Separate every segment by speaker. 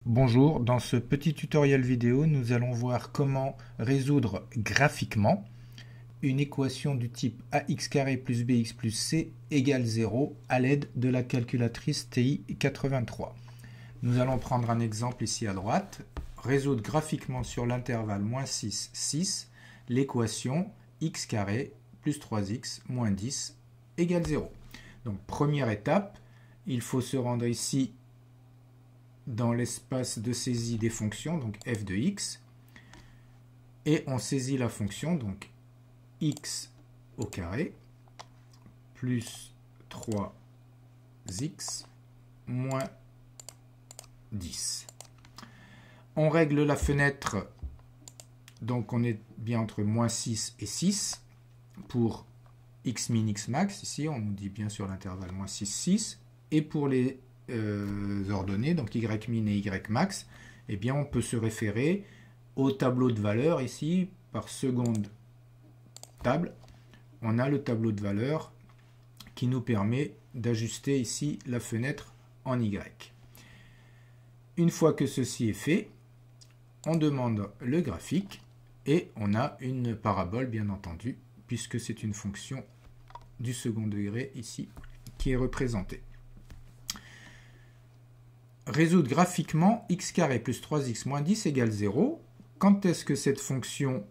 Speaker 1: Bonjour, dans ce petit tutoriel vidéo, nous allons voir comment résoudre graphiquement une équation du type ax carré plus bx plus c égale 0 à l'aide de la calculatrice TI 83. Nous allons prendre un exemple ici à droite, résoudre graphiquement sur l'intervalle -6, 6, l'équation x carré plus 3x moins 10 égale 0. Donc première étape, il faut se rendre ici dans l'espace de saisie des fonctions, donc f de x, et on saisit la fonction, donc x au carré, plus 3x, moins 10. On règle la fenêtre, donc on est bien entre -6 et 6, pour x min, x max, ici on nous dit bien sur l'intervalle -6, 6, et pour les ordonnées, donc y min et y max, eh bien on peut se référer au tableau de valeurs ici par seconde table. On a le tableau de valeurs qui nous permet d'ajuster ici la fenêtre en y. Une fois que ceci est fait, on demande le graphique et on a une parabole bien entendu puisque c'est une fonction du second degré ici qui est représentée. Résoudre graphiquement x carré plus 3x moins 10 égale 0. Quand est-ce que cette fonction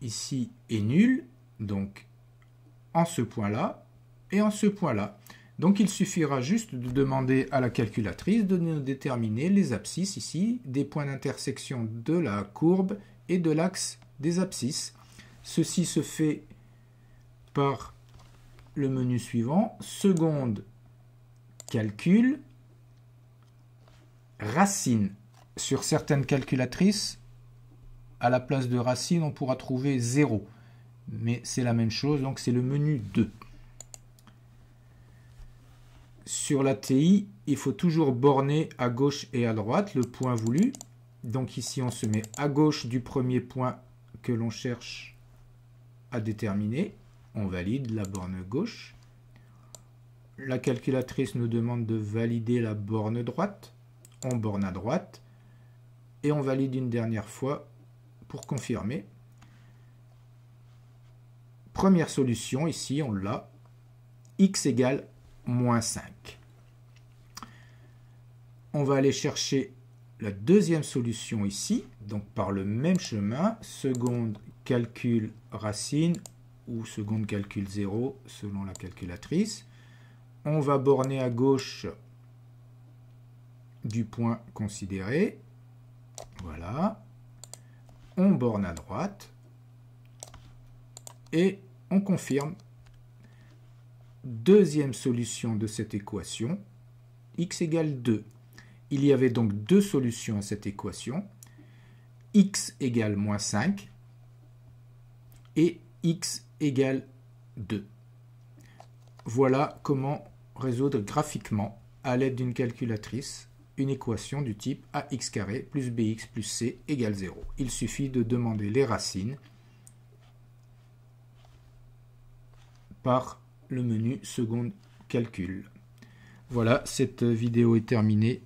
Speaker 1: ici est nulle? Donc en ce point-là et en ce point-là. Donc il suffira juste de demander à la calculatrice de nous déterminer les abscisses ici, des points d'intersection de la courbe et de l'axe des abscisses. Ceci se fait par le menu suivant, seconde calcul, racine. Sur certaines calculatrices, à la place de racine, on pourra trouver 0. Mais c'est la même chose, donc c'est le menu 2. Sur la TI, il faut toujours borner à gauche et à droite le point voulu. Donc ici, on se met à gauche du premier point que l'on cherche à déterminer. On valide la borne gauche. La calculatrice nous demande de valider la borne droite. On borne à droite et on valide une dernière fois pour confirmer. Première solution, ici on l'a, x égale moins 5. On va aller chercher la deuxième solution ici, donc par le même chemin, seconde calcul racine ou seconde calcul 0 selon la calculatrice. On va borner à gauche du point considéré. Voilà. On borne à droite. Et on confirme. Deuxième solution de cette équation, x égale 2. Il y avait donc deux solutions à cette équation. X égale moins 5 et x égale 2. Voilà comment résoudre graphiquement à l'aide d'une calculatrice une équation du type ax carré plus bx plus c égale 0. Il suffit de demander les racines par le menu seconde calcul. Voilà, cette vidéo est terminée.